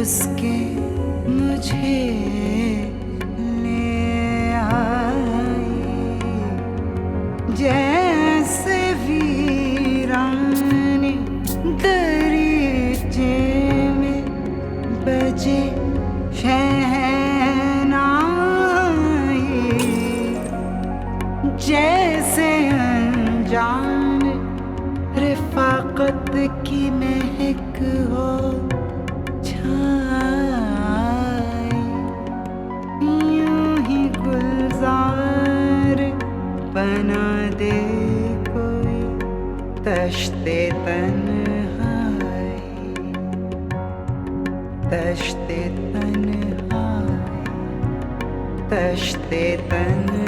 उसके मुझे ले आई, जैसे वीराने दरीचे में बजे शहनाई, जैसे अनजान रिफाकत की महक हो छाई, यूं ही गुलजार बना दे कोई तश्ते तन्हाई, तश्ते तन्हाई, तश्ते तन्हाई।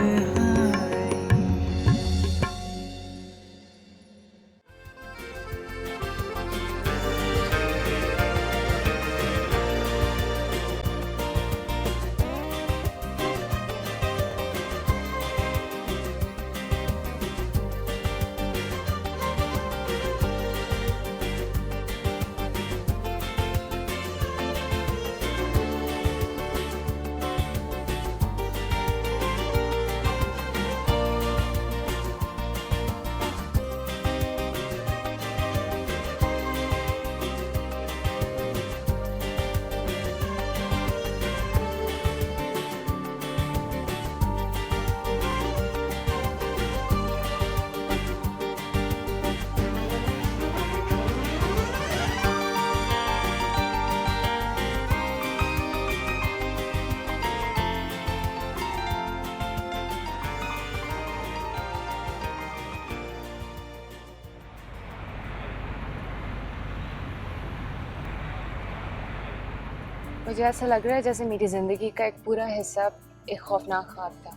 मुझे ऐसा लग रहा है जैसे मेरी जिंदगी का एक पूरा हिस्सा एक खौफनाक ख्वाब था।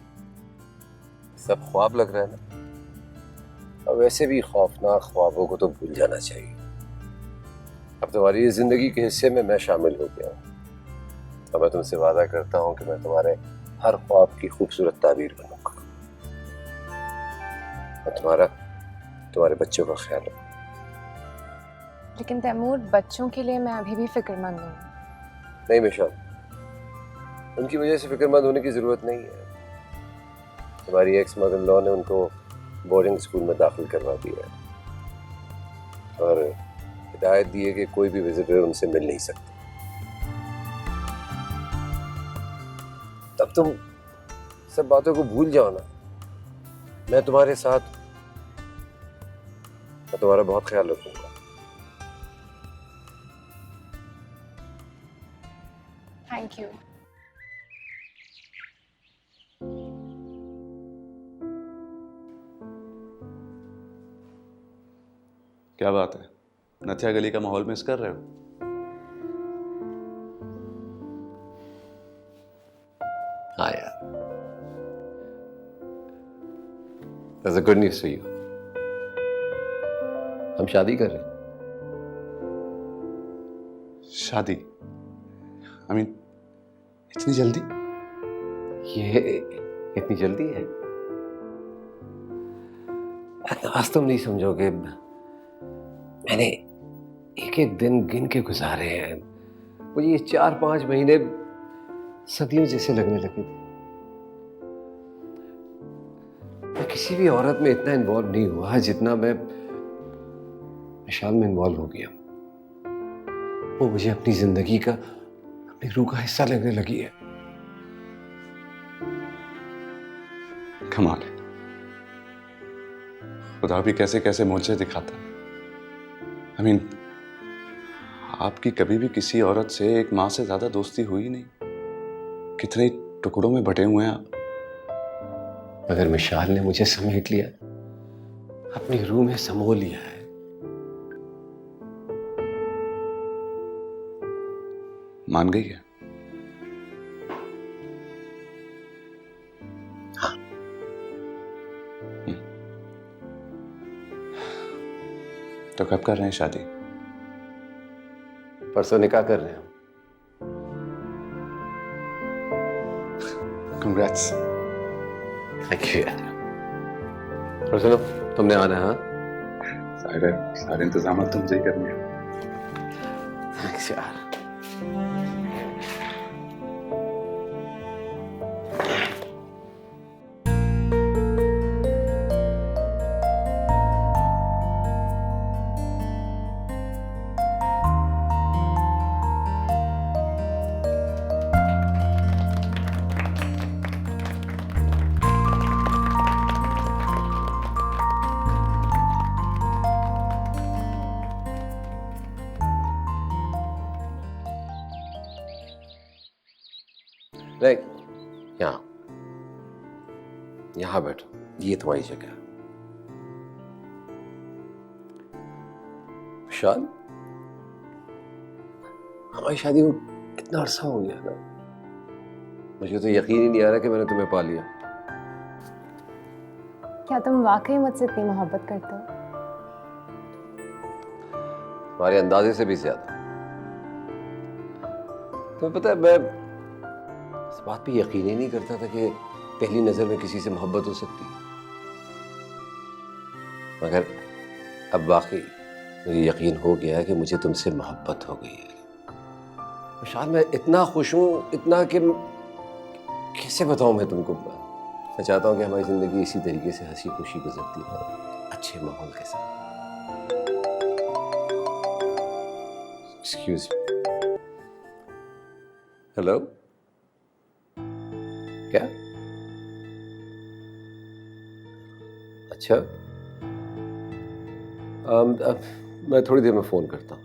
सब ख्वाब लग रहा है ना, और वैसे भी खौफनाक ख्वाबों को तो भूल जाना चाहिए। अब तुम्हारी इस जिंदगी के हिस्से में मैं शामिल हो गया हूँ, और मैं तुमसे वादा करता हूँ कि मैं तुम्हारे हर ख्वाब की खूबसूरत ताबीर बनूंगा और तुम्हारे बच्चों का ख्याल रखूंगा। लेकिन तैमूर, बच्चों के लिए मैं अभी भी फिक्रमंद हूँ। नहीं मिशाल, उनकी वजह से फिक्रमंद होने की जरूरत नहीं है। तुम्हारी एक्स मदर लॉ ने उनको बोर्डिंग स्कूल में दाखिल करवा दिया है और हिदायत दी है कि कोई भी विजिटर उनसे मिल नहीं सकता। तब तुम सब बातों को भूल जाओ ना, मैं तुम्हारे साथ, मैं तुम्हारा बहुत ख्याल रखूंगा। Thank you. क्या बात है, नथिया गली का माहौल मिस कर रहे हो? हाँ यार, There's a good news for you. हम शादी कर रहे हैं। शादी? I mean, इतनी जल्दी? ये इतनी जल्दी है? आज तुम नहीं समझोगे, मैंने एक एक दिन गिन के गुजारे हैं। मुझे ये 4-5 महीने सदियों जैसे लगने लगे थे। मैं किसी भी औरत में इतना इन्वॉल्व नहीं हुआ जितना मैं मिशाल में इन्वॉल्व हो गया। वो मुझे अपनी जिंदगी का, अपनी रूह का हिस्सा लगने लगी है। कमाल है, खुदा भी कैसे कैसे मुझे दिखाता है। I mean, आपकी कभी भी किसी औरत से एक माँ से ज्यादा दोस्ती हुई नहीं। कितने टुकड़ों में बटे हुए हैं आप। मगर मिशाल ने मुझे समेट लिया, अपनी रूह में समो लिया है। मान गई है? हाँ। तो कब कर रहे हैं शादी? परसों निकाह कर रहे हैं। Congrats. थैंक यू यार। और सुनो, तुमने आना है? हाँ, सारे इंतजाम तुमसे ही करने हैं। थैंक्स यार। नहीं, यहाँ यहाँ बैठो, ये तुम्हारी जगह। विशाल, हमारी शादी को कितना अरसा हो गया ना, मुझे तो यकीन ही नहीं आ रहा कि मैंने तुम्हें पा लिया। क्या तुम वाकई मुझसे इतनी मोहब्बत करते हो? तुम्हारे अंदाजे से भी ज्यादा। तुम्हें पता है, मैं इस बात पे यकीन ही नहीं करता था कि पहली नजर में किसी से मोहब्बत हो सकती है, मगर अब वाकई मुझे यकीन हो गया है कि मुझे तुमसे मोहब्बत हो गई है। विशाल, मैं इतना खुश हूं, इतना कि कैसे बताऊं मैं तुमको। मैं चाहता हूं कि हमारी जिंदगी इसी तरीके से हंसी खुशी गुजरती है, अच्छे माहौल के साथ। Excuse me. हेलो, क्या? अच्छा, मैं थोड़ी देर में फोन करता हूँ।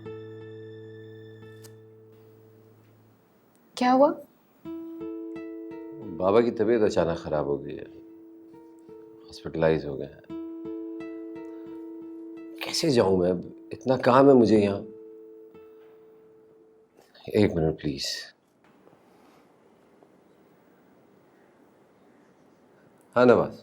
क्या हुआ? बाबा की तबीयत अचानक खराब हो गई है, हॉस्पिटलाइज हो गए हैं। कैसे जाऊं मैं, इतना काम है मुझे यहाँ। एक मिनट प्लीज। हाँ नवाज,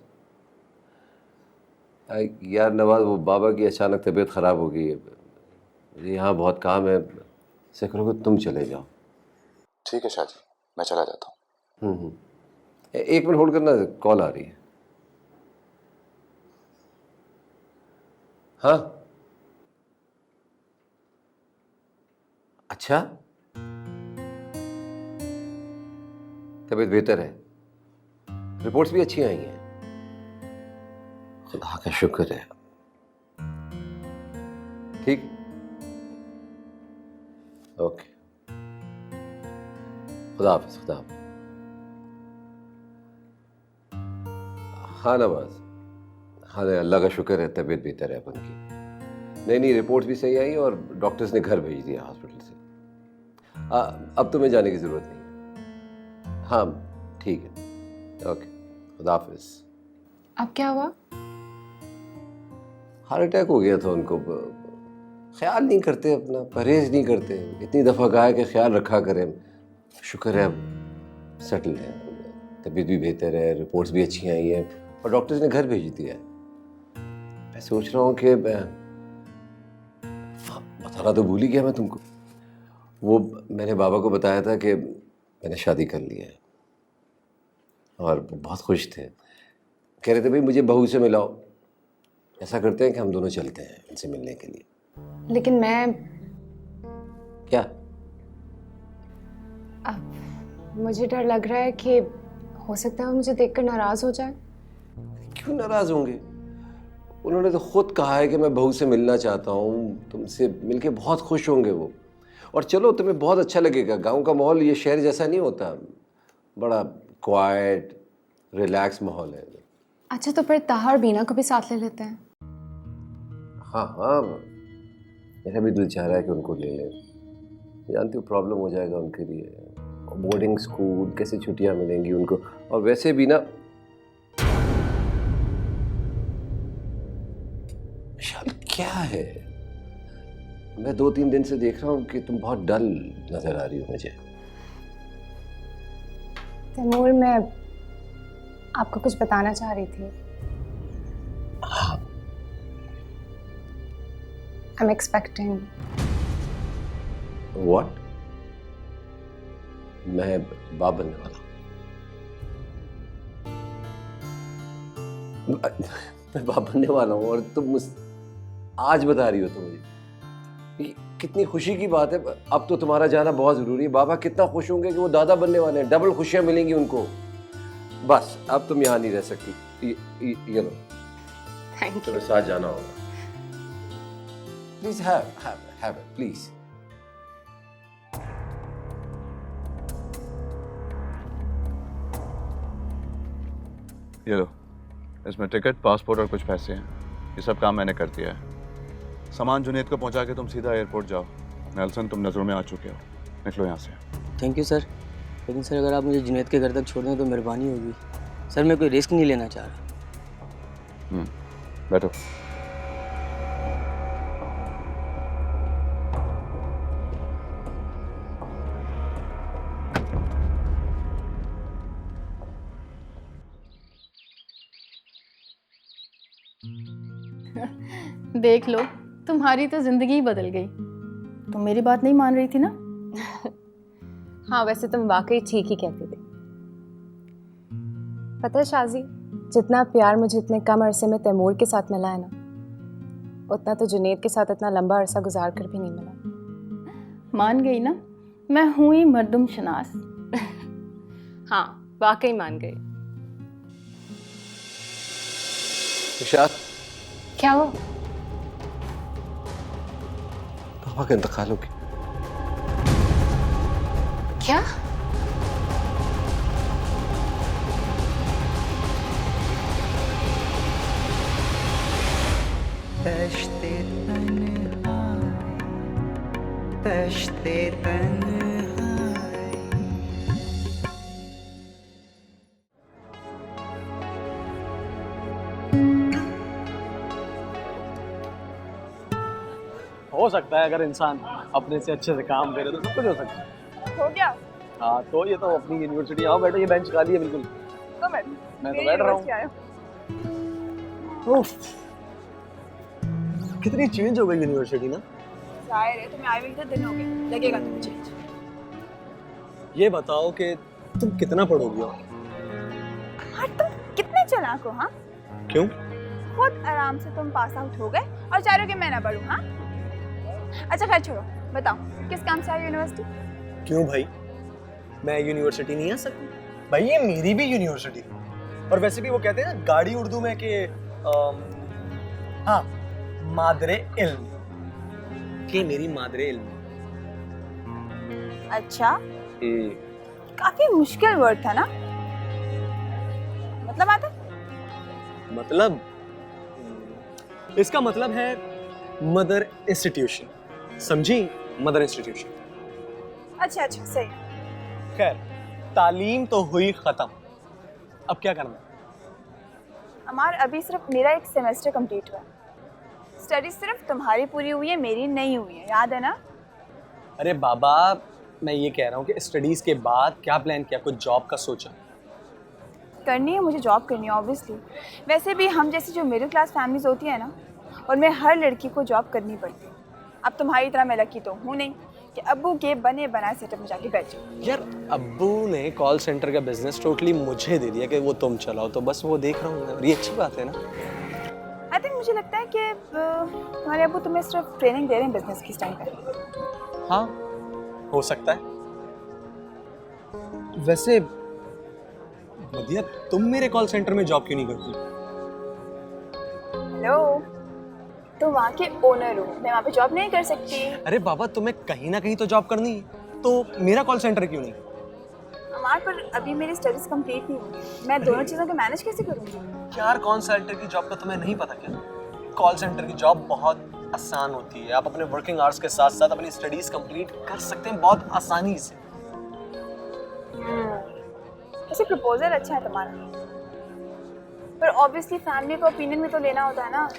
यार नवाज, वो बाबा की अचानक तबीयत खराब हो गई है, मुझे यहाँ बहुत काम है। ऐसा करो कि तुम चले जाओ। ठीक है शाहजी, मैं चला जाता हूँ। एक मिनट होल्ड करना, कॉल आ रही है। हाँ, अच्छा, तबीयत बेहतर है, रिपोर्ट्स भी अच्छी आई हैं, खुदा का शुक्र है। ठीक, ओके, खुदा हाफिज़, खुदा हाफिज़। हाँ नवाज, हाँ अल्लाह का शुक्र है, तबीयत बेहतर है अपन की। नहीं, रिपोर्ट्स भी सही आई और डॉक्टर्स ने घर भेज दिया हॉस्पिटल से। अब तुम्हें जाने की ज़रूरत नहीं है। हाँ ठीक है, ओके, खुदा हाफिज़। अब क्या हुआ? हार्ट अटैक हो गया था उनको। ख्याल नहीं करते अपना, परहेज नहीं करते। इतनी दफ़ा कहा है कि ख्याल रखा करें। शुक्र है अब सेटल है, तबीयत भी बेहतर है, रिपोर्ट्स भी अच्छी आई हैं और डॉक्टर्स ने घर भेज दिया है। मैं सोच रहा हूँ कि बताना तो भूल ही गया मैं तुमको। वो मैंने बाबा को बताया था कि मैंने शादी कर ली है और बहुत खुश थे। कह रहे थे भाई मुझे बहू से मिलाओ। ऐसा करते हैं कि हम दोनों चलते हैं उनसे मिलने के लिए। लेकिन मैं क्या? अब मुझे डर लग रहा है कि हो सकता है वो मुझे देखकर नाराज हो जाए। क्यों नाराज होंगे? उन्होंने तो खुद कहा है कि मैं बहू से मिलना चाहता हूँ, तुमसे मिलके बहुत खुश होंगे वो। और चलो, तुम्हें बहुत अच्छा लगेगा। गांव का माहौल ये शहर जैसा नहीं होता, बड़ा क्वाइट रिलैक्स माहौल है। अच्छा, तो फिर ताहा और बीना को भी साथ ले लेते हैं। हाँ हाँ, मेरा भी दिल चाह रहा है कि उनको ले लें। जानती हूँ प्रॉब्लम हो जाएगा उनके लिए, बोर्डिंग स्कूल, कैसे छुट्टियाँ मिलेंगी उनको। और वैसे भी ना, विशाल क्या है, मैं 2-3 दिन से देख रहा हूँ कि तुम बहुत डल नजर आ रही हो मुझे। तैमूर, मैं आपको कुछ बताना चाह रही थी। हाँ। I'm expecting. What? मैं बाप बनने वाला हूँ। मैं बाप बनने वाला हूँ और तुम आज बता रही हो तुम मुझे। ये कितनी खुशी की बात है। अब तो तुम्हारा जाना बहुत जरूरी है। बाबा कितना खुश होंगे कि वो दादा बनने वाले हैं। डबल खुशियां मिलेंगी उनको। बस अब तुम यहाँ नहीं रह सकती। ये लो, Thank you. तुम्हें साथ जाना होगा। Please have it, please. ये लो, इसमें टिकट, पासपोर्ट और कुछ पैसे हैं। ये सब काम मैंने कर दिया है। सामान जुनेद को पहुंचा के तुम सीधा एयरपोर्ट जाओ। नेल्सन, तुम नजरों में आ चुके हो। निकलो यहाँ से। Thank you sir. लेकिन सर अगर आप मुझे जुनैद के घर तक छोड़ दें तो मेहरबानी होगी। सर मैं कोई रिस्क नहीं लेना चाह रहा। बैठो। देख लो, तुम्हारी तो जिंदगी ही बदल गई। तुम मेरी बात नहीं मान रही थी ना? हाँ, वैसे तुम वाकई ठीक ही कहती थी। पता है शाजी, जितना प्यार मुझे इतने कम अरसे में तैमूर के साथ मिला है ना, उतना तो जुनैद के साथ इतना लंबा अरसा गुजार कर भी नहीं मिला। मान गई ना, मैं हूं ही मर्दुम शनास। हाँ, वाकई मान गई। इशात, क्या हो? पापा के इंतकाल हो गया। क्या? तश्ते तन्हाई, तश्ते तन्हाई। हो सकता है अगर इंसान अपने से अच्छे से काम करे तो सब कुछ हो सकता है। हो गया हाँ, तो ये तो अपनी यूनिवर्सिटी आओ बैठो, ये बेंच खाली है बिल्कुल। तो मैं तो बैठ रहा हूँ। कितनी चेंज हो गई यूनिवर्सिटी ना। जाहिर है, तुम्हें आए हुए तो दिन हो गए, लगेगा तुम्हें चेंज। ये बताओ कि तुम कितना पढ़ोगी और हाँ, तुम कितने चालाक हो? हाँ, क्यों? खुद आराम से तुम पास आउट हो गए और चाह रहे हो कि मैं ना पढ़ूं? हाँ, अच्छा खैर छोड़ो, बताओ किस काम से आए यूनिवर्सिटी? क्यों भाई, मैं यूनिवर्सिटी नहीं आ सकती? भाई ये मेरी भी यूनिवर्सिटी। और वैसे भी वो कहते हैं ना गाड़ी उर्दू में कि हाँ, मादरे इल्म, कि मेरी मादरे इल्म। अच्छा, काफी मुश्किल वर्ड था ना? मतलब आता? मतलब इसका मतलब है मदर इंस्टीट्यूशन, समझी? Mother institution. अच्छा अच्छा, सही। खैर, तालीम तो हुई खत्म, अब क्या करना है? अमार, अभी सिर्फ मेरा एक सेमेस्टर कंप्लीट हुआ है। स्टडी सिर्फ तुम्हारी पूरी हुई है, मेरी नहीं हुई है, याद है ना? अरे बाबा, मैं ये कह रहा हूँ कि स्टडीज के बाद क्या प्लान किया? कुछ जॉब का सोचा? करनी है, मुझे जॉब करनी है ऑब्वियसली। वैसे भी हम जैसी जो मिडिल क्लास फैमिलीज होती है ना, और मैं हर लड़की को जॉब करनी पड़ती है। अब तुम्हारी तरह मैं लकी तो हूँ नहीं कि अब्बू के बने बनाए सेटअप में जाके बैठ जाऊँ। यार, अब्बू ने कॉल सेंटर का बिजनेस टोटली मुझे दे दिया कि वो तुम चलाओ, तो बस वो देख रहा हूँ, और ये अच्छी बात है ना? आई थिंक मुझे लगता है कि तुम्हारे अब्बू तुम्हें सिर्फ ट्रेनिंग दे रहे हैं बिजनेस की, इस टाइम पे। हाँ, हो सकता है। वैसे मदिया, तुम मेरे कॉल सेंटर में जॉब क्यों नहीं करती? हेलो, तो वहाँ के ओनर हो, मैं वहाँ पे जॉब नहीं कर सकती। अरे बाबा, तुम्हें कहीं ना कहीं तो जॉब करनी है, तो मेरा कॉल सेंटर क्यों नहीं? हमारे पर अभी मेरी स्टडीज कंप्लीट नहीं हुई, मैं दोनों चीज़ों को मैनेज कैसे करूँगी? यार, कॉल सेंटर की जॉब का तुम्हें नहीं पता क्या? कॉल सेंटर की जॉब बहुत आसान होती है। आप अपने वर्किंग आवर्स के साथ साथ अपनी स्टडीज कंप्लीट कर सकते हैं बहुत आसानी से। ऐसे प्रपोजल अच्छा है तुम्हारा, पर ऑब्वियसली फैमिली का ओपिनियन भी तो लेना होता है ना।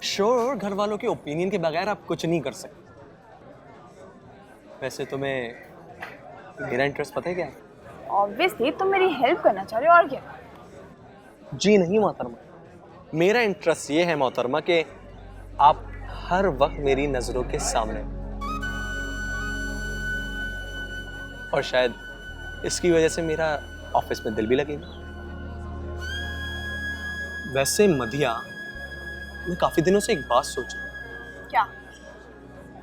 श्योर, घर वालों के ओपिनियन के बगैर आप कुछ नहीं कर सकते। वैसे तुम्हें मेरा इंटरेस्ट पता है क्या है? ऑब्वियसली तुम मेरी हेल्प करना चाह रहे हो, और क्या? जी नहीं मोहतरमा, मेरा इंटरेस्ट ये है मोहतरमा कि आप हर वक्त मेरी नजरों के सामने, और शायद इसकी वजह से मेरा ऑफिस में दिल भी लगेगा। वैसे मदिया, मैं काफी दिनों से एक बात सोच रहा हूँ। क्या?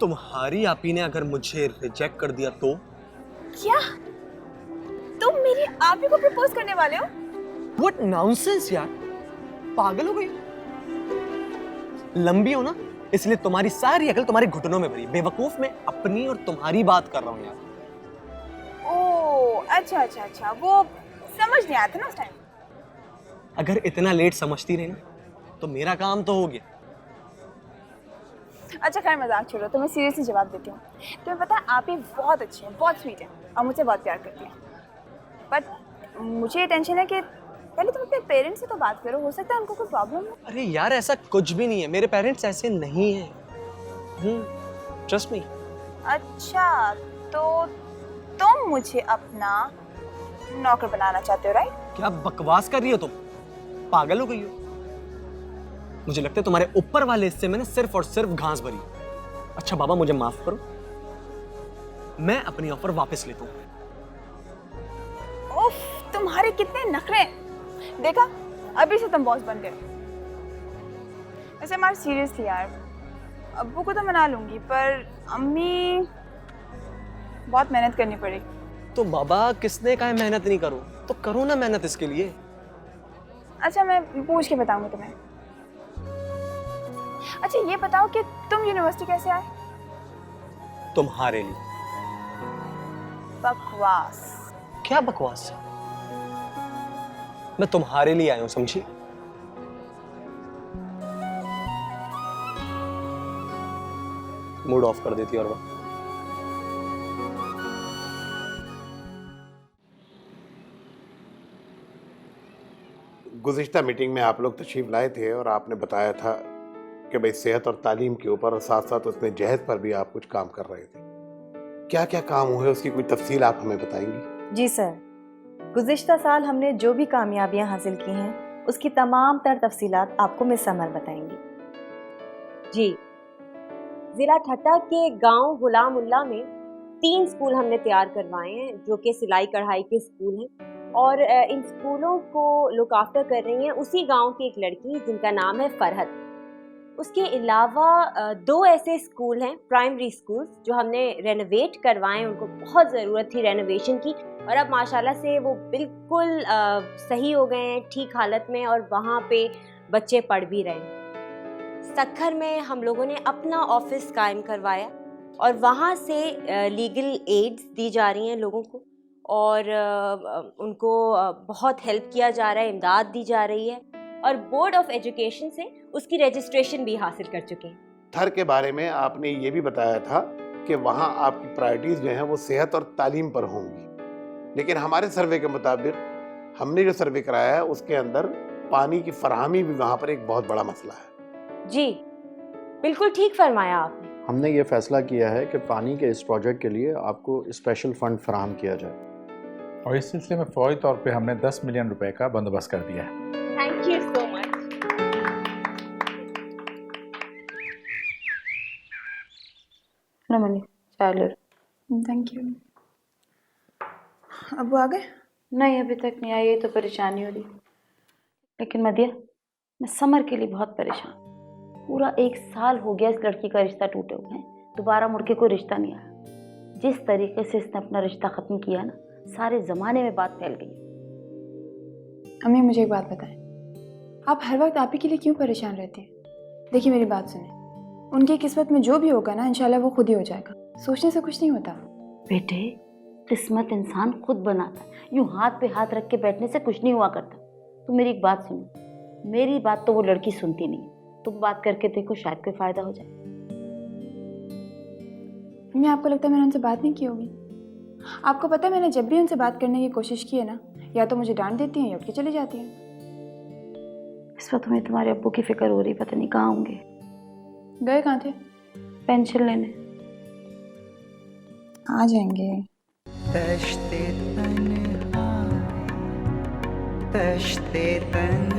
तुम्हारी आपी ने अगर मुझे रिजेक्ट कर दिया तो? क्या तुम मेरी आपी को प्रपोज करने वाले हो? What nonsense यार, पागल हो गई? लंबी हो ना, इसलिए तुम्हारी सारी अकल तुम्हारे घुटनों में भरी। बेवकूफ, मैं अपनी और तुम्हारी बात कर रहा हूँ यार। ओह अच्छा अच्छा अच्छा, वो समझ नहीं आया था ना उस टाइम। अगर इतना लेट समझती रही ना तो मेरा काम तो हो गया। अच्छा खैर, मजाक छोड़ो, तो मैं सीरियसली जवाब देती हूँ। तुम्हें पता है आप ही बहुत अच्छे हैं, बहुत स्वीट हैं, और मुझसे बहुत प्यार करती हैं। बट मुझे टेंशन है कि पहले तुम अपने पेरेंट्स से तो बात करो, हो सकता है उनको कोई प्रॉब्लम हो। अरे यार ऐसा कुछ भी नहीं है, मेरे पेरेंट्स ऐसे नहीं हैं। Trust me. अच्छा, तो तुम मुझे अपना नौकर बनाना चाहते हो, राइट? क्या बकवास कर रही हो तुम? पागल हो गई हो? मुझे लगता है तुम्हारे ऊपर वाले हिस्से में ना सिर्फ और सिर्फ घास भरी। अच्छा बाबा, मुझे माफ करो, मैं अपनी ऑफर वापस लेता हूँ। उफ, तुम्हारे कितने नखरे। देखा, अभी से तुम बॉस बन गए। वैसे मार सीरियसली यार, अब्बू को तो मना लूंगी, पर अम्मी बहुत मेहनत करनी पड़ेगी। तो बाबा किसने कहा मेहनत नहीं करो? तो करो ना मेहनत इसके लिए। अच्छा, मैं पूछ के बताऊंगी तुम्हें। अच्छा ये बताओ कि तुम यूनिवर्सिटी कैसे आए? तुम्हारे लिए। बकवास। क्या बकवास? मैं तुम्हारे लिए आया हूं, समझी? मूड ऑफ कर देती और वो गुज़िश्ता मीटिंग में आप लोग तशरीफ लाए थे और आपने बताया था कि भाई सेहत और तालीम के ऊपर और साथ साथ उसमें जहेज पर भी आप कुछ काम कर रहे थे। क्या क्या काम हुए, उसकी कोई तफसील आप हमें बताएंगी? जी सर, गुज़िश्ता साल हमने जो भी कामयाबियां हासिल की हैं उसकी तमाम तर तफसीलात आपको मिस समर बताएंगी। जी, ज़िला ठट्टा के गांव गुलामुल्ला में 3 स्कूल हमने तैयार करवाए हैं जो कि सिलाई कढ़ाई के स्कूल हैं, और इन स्कूलों को लुक आफ्टर कर रही हैं उसी गांव की एक लड़की जिनका नाम है फरहत। उसके अलावा 2 ऐसे स्कूल हैं, प्राइमरी स्कूल्स, जो हमने रेनोवेट करवाए हैं। उनको बहुत ज़रूरत थी रेनोवेशन की, और अब माशाल्लाह से वो बिल्कुल सही हो गए हैं, ठीक हालत में, और वहाँ पे बच्चे पढ़ भी रहे हैं। सक्खर में हम लोगों ने अपना ऑफिस कायम करवाया और वहाँ से लीगल एड्स दी जा रही हैं लोगों को, और उनको बहुत हेल्प किया जा रहा है, इमदाद दी जा रही है, और बोर्ड ऑफ एजुकेशन से उसकी रजिस्ट्रेशन भी हासिल कर चुके हैं। थर के बारे में आपने ये भी बताया था कि वहाँ आपकी प्रायोरिटीज़ जो हैं वो सेहत और तालीम पर होंगी, लेकिन हमारे सर्वे के मुताबिक, हमने जो सर्वे कराया है उसके अंदर पानी की फराहमी भी वहाँ पर एक बहुत बड़ा मसला है। जी बिल्कुल ठीक फरमाया आपने। हमने ये फैसला किया है कि पानी के इस प्रोजेक्ट के लिए आपको स्पेशल फंड फराहम किया जाए, और इस सिलसिले में फौरी तौर पे हमने 10 मिलियन रुपए का बंदोबस्त कर दिया है। Thank you so much. Money चाय ले। Thank you. अब्बू आ गए? नहीं, अभी तक नहीं आई, तो परेशानी हो रही। लेकिन मदिया, मैं समर के लिए बहुत परेशान। पूरा 1 साल हो गया इस लड़की का रिश्ता टूटे हुए हैं, दोबारा मुड़ के कोई रिश्ता नहीं आया। जिस तरीके से इसने अपना रिश्ता ख़त्म किया ना, सारे ज़माने में बात फैल गई। अम्मी मुझे एक बात बताएं, आप हर वक्त आप ही के लिए क्यों परेशान रहते हैं? देखिए मेरी बात सुने, उनकी किस्मत में जो भी होगा ना, इंशाल्लाह वो खुद ही हो जाएगा। सोचने से कुछ नहीं होता। बेटे, किस्मत इंसान खुद बनाता है, यूँ हाथ पे हाथ रख के बैठने से कुछ नहीं हुआ करता। तुम मेरी एक बात सुनो, मेरी बात तो वो लड़की सुनती नहीं है। तुम बात करके देखो, शायद कोई फ़ायदा हो जाए। मैं आपको लगता है मैंने उनसे बात नहीं की होगी? आपको पता है मैंने जब भी उनसे बात करने की कोशिश की है ना, या तो मुझे डांट देती हैं या उठ के चली जाती हैं। इस वक्त तुम्हें तुम्हारे अब्बू की फिक्र हो रही, पता नहीं कहाँ होंगे। गए कहाँ थे? पेंशन लेने। आ जाएंगे। तश्ते तन्हाई, तश्ते तन्हाई।